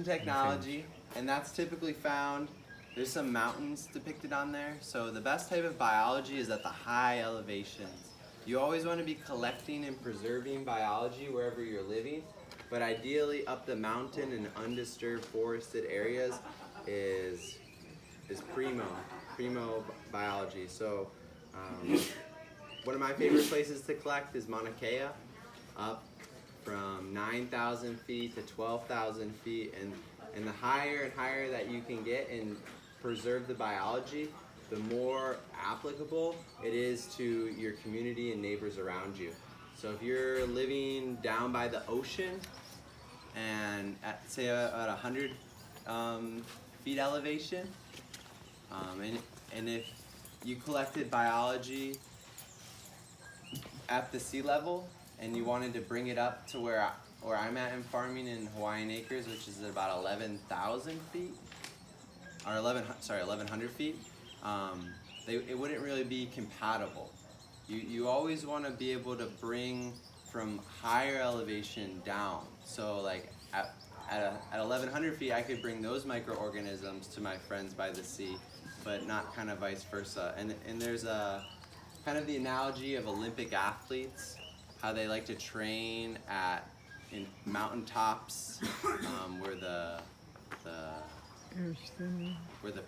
Technology, and that's typically found, there's some mountains depicted on there. So the best type of biology is at the high elevations. You always want to be collecting and preserving biology wherever you're living, but ideally up the mountain in undisturbed forested areas is primo biology. So one of my favorite places to collect is Mauna Kea, up from 9,000 feet to 12,000 feet, and the higher and higher that you can get and preserve the biology, the more applicable it is to your community and neighbors around you. So if you're living down by the ocean and at say at 100 feet elevation, and if you collected biology at the sea level and you wanted to bring it up to where I'm at in farming in Hawaiian Acres, which is at about 11,000 feet, or 1,100 feet, it wouldn't really be compatible. You always want to be able to bring from higher elevation down. So like at 1,100 feet, I could bring those microorganisms to my friends by the sea, but not kind of vice versa. And there's a kind of the analogy of Olympic athletes, how they like to train in mountaintops, where the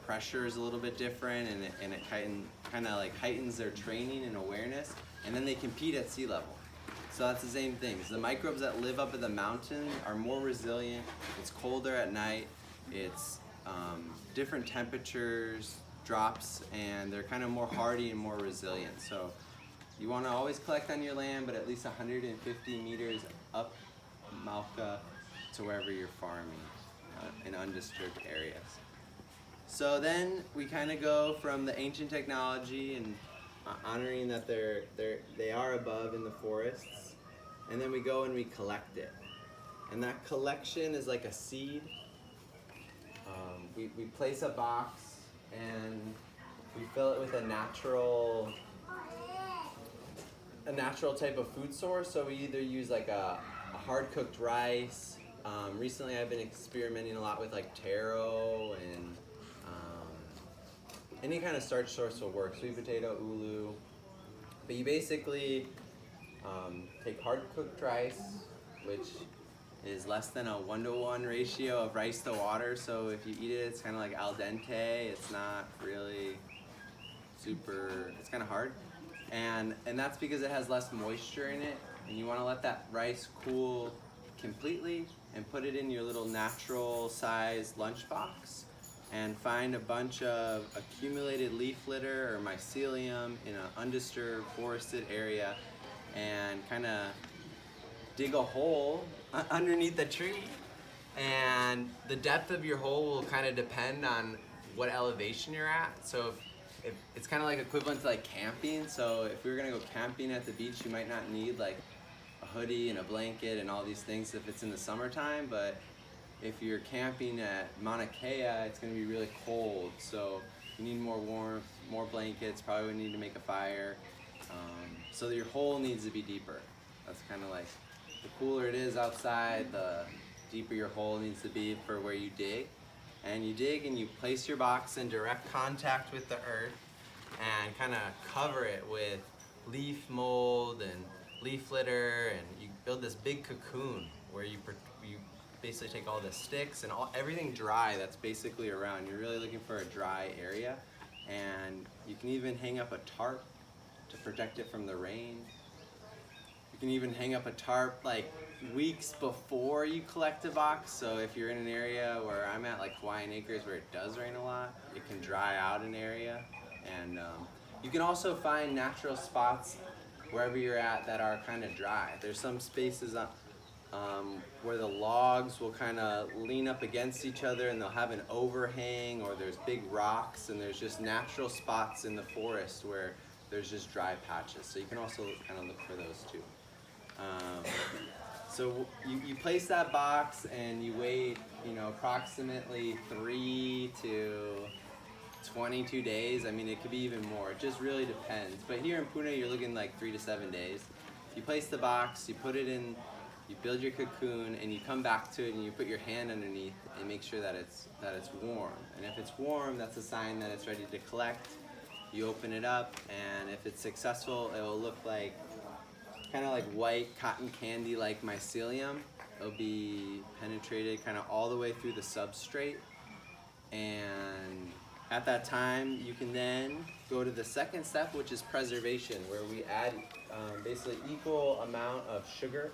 pressure is a little bit different, and it kind of like heightens their training and awareness, and then they compete at sea level. So that's the same thing. So the microbes that live up in the mountain are more resilient. It's colder at night. It's different temperatures, drops, and they're kind of more hardy and more resilient. So you want to always collect on your land, but at least 150 meters up Mauka to wherever you're farming in undisturbed areas. So then we kind of go from the ancient technology and honoring that they are above in the forests, and then we go and we collect it. And that collection is like a seed. We place a box and we fill it with a natural type of food source. So we either use like a hard cooked rice. Recently I've been experimenting a lot with like taro, and any kind of starch source will work, sweet potato, ulu. But you basically take hard cooked rice, which is less than a 1-to-1 ratio of rice to water. So if you eat it, it's kind of like al dente. It's not really super, it's kind of hard. And that's because it has less moisture in it, and you want to let that rice cool completely and put it in your little natural sized lunchbox, and find a bunch of accumulated leaf litter or mycelium in an undisturbed forested area, and kind of dig a hole underneath the tree. And the depth of your hole will kind of depend on what elevation you're at. So if it's kind of like equivalent to like camping. So if we were gonna go camping at the beach, you might not need like a hoodie and a blanket and all these things if it's in the summertime, but if you're camping at Mauna Kea, it's going to be really cold, so you need more warmth, more blankets, probably would need to make a fire. So your hole needs to be deeper. That's kind of like, the cooler it is outside, the deeper your hole needs to be for where you dig. And you dig and you place your box in direct contact with the earth and kind of cover it with leaf mold and leaf litter, and you build this big cocoon where you basically take all the sticks and everything dry that's basically around. You're really looking for a dry area, and you can even hang up a tarp to protect it from the rain. You can even hang up a tarp like weeks before you collect a box. So if you're in an area where I'm at, like Hawaiian Acres, where it does rain a lot, it can dry out an area. And you can also find natural spots wherever you're at that are kind of dry. There's some spaces where the logs will kind of lean up against each other and they'll have an overhang, or there's big rocks, and there's just natural spots in the forest where there's just dry patches. So you can also kind of look for those too. So you place that box and you wait, approximately 3 to 22 days. I mean, it could be even more. It just really depends. But here in Pune, you're looking like 3 to 7 days. You place the box, you put it in you build your cocoon, and you come back to it and you put your hand underneath and make sure that it's warm. And if it's warm, that's a sign that it's ready to collect. You open it up, and if it's successful, it will look like kind of like white cotton candy like mycelium. It'll be penetrated kind of all the way through the substrate, and at that time you can then go to the second step, which is preservation, where we add basically equal amount of sugar,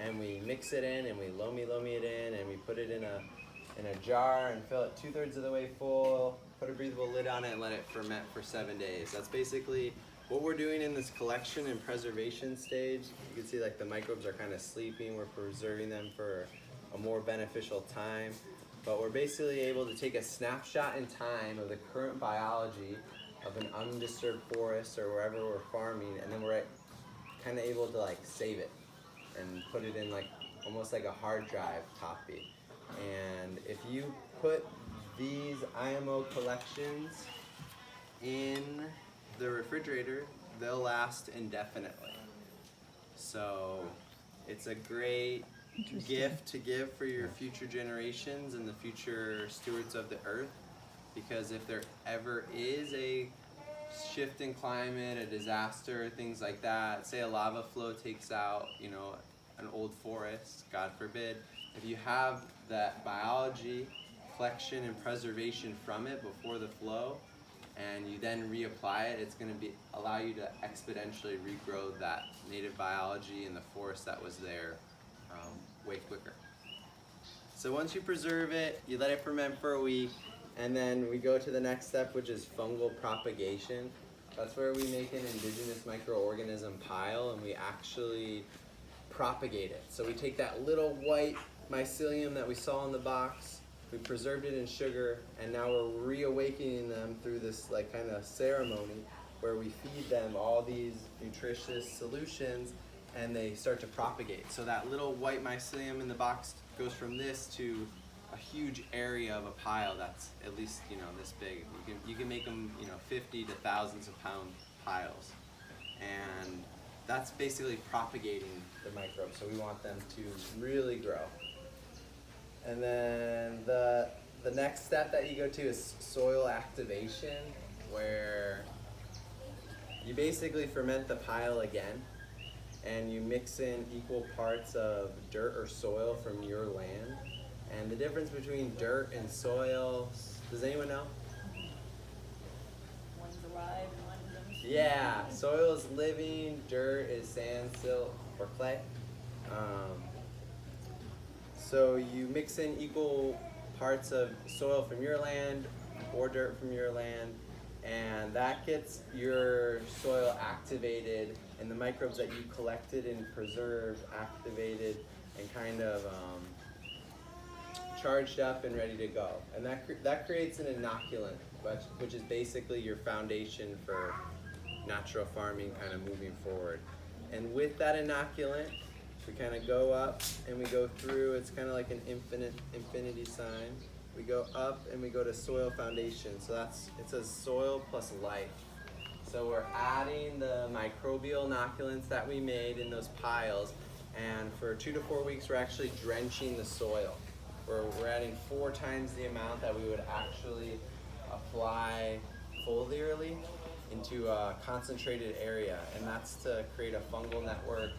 and we mix it in, and we lomi it in, and we put it in a jar and fill it 2/3 of the way full, put a breathable lid on it, and let it ferment for 7 days. That's basically what we're doing in this collection and preservation stage. You can see like the microbes are kind of sleeping. We're preserving them for a more beneficial time. But we're basically able to take a snapshot in time of the current biology of an undisturbed forest or wherever we're farming, and then we're kind of able to like save it and put it in like almost like a hard drive copy. And if you put these IMO collections in the refrigerator, they'll last indefinitely. So it's a great gift to give for your future generations and the future stewards of the earth, because if there ever is a shift in climate, a disaster, things like that, say a lava flow takes out, an old forest, God forbid, if you have that biology, collection, and preservation from it before the flow, and you then reapply it, it's going to allow you to exponentially regrow that native biology in the forest that was there way quicker. So once you preserve it, you let it ferment for a week, and then we go to the next step, which is fungal propagation. That's where we make an indigenous microorganism pile, and we actually propagate it. So we take that little white mycelium that we saw in the box, we preserved it in sugar, and now we're reawakening them through this like kind of ceremony where we feed them all these nutritious solutions, and they start to propagate. So that little white mycelium in the box goes from this to a huge area of a pile that's at least this big. You can make them 50 to thousands of pound piles, and that's basically propagating the microbes. So we want them to really grow. And then the next step that you go to is soil activation, where you basically ferment the pile again, and you mix in equal parts of dirt or soil from your land. And the difference between dirt and soil, does anyone know? One's alive and one's empty. Yeah, soil is living, dirt is sand, silt, or clay. So you mix in equal parts of soil from your land or dirt from your land, and that gets your soil activated, and the microbes that you collected and preserved activated and kind of charged up and ready to go. And that creates an inoculant, which is basically your foundation for natural farming kind of moving forward. And with that inoculant, we kind of go up and we go through, it's kind of like an infinity sign. We go up and we go to soil foundation. So it says soil plus life. So we're adding the microbial inoculants that we made in those piles, and for 2 to 4 weeks we're actually drenching the soil. We're adding 4 times the amount that we would actually apply foliarly into a concentrated area, and that's to create a fungal network,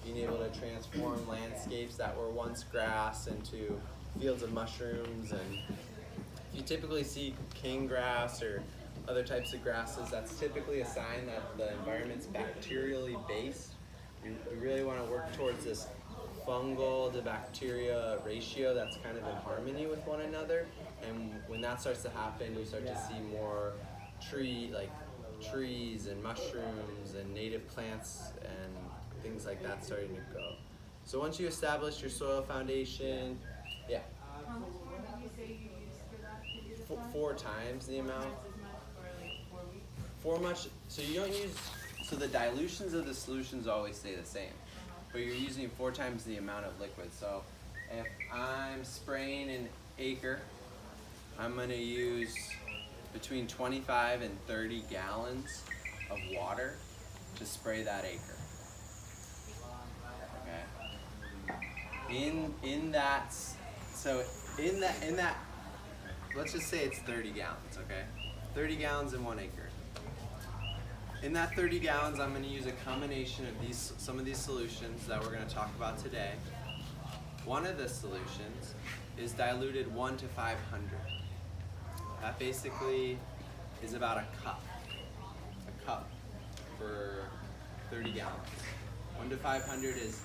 being able to transform landscapes that were once grass into fields of mushrooms. And if you typically see cane grass or other types of grasses, that's typically a sign that the environment's bacterially based. We really want to work towards this fungal to bacteria ratio that's kind of in harmony with one another. And when that starts to happen, you start to see more trees and mushrooms and native plants and things like that starting to go. So once you establish your soil foundation, yeah. How much more did you say you used for that to do the 4 times the amount. As much for like 4 weeks? 4 much, so you don't use, so the dilutions of the solutions always stay the same, but you're using 4 times the amount of liquid. So if I'm spraying an acre, I'm gonna use between 25 and 30 gallons of water to spray that acre. Okay. in that let's just say it's 30 gallons, okay? 30 gallons in 1 acre. In that 30 gallons, I'm going to use a combination of some of these solutions that we're going to talk about today. One of the solutions is diluted 1 to 500. That basically is about a cup for 30 gallons. 1 to 500 is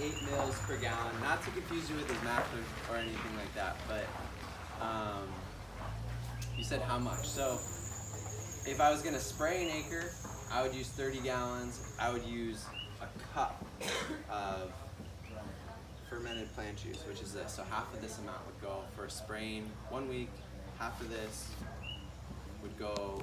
8 mils per gallon. Not to confuse you with his math or anything like that, but you said how much. So if I was gonna spray an acre, I would use 30 gallons. I would use a cup of fermented plant juice, which is this. So half of this amount would go for spraying 1 week. Half of this would go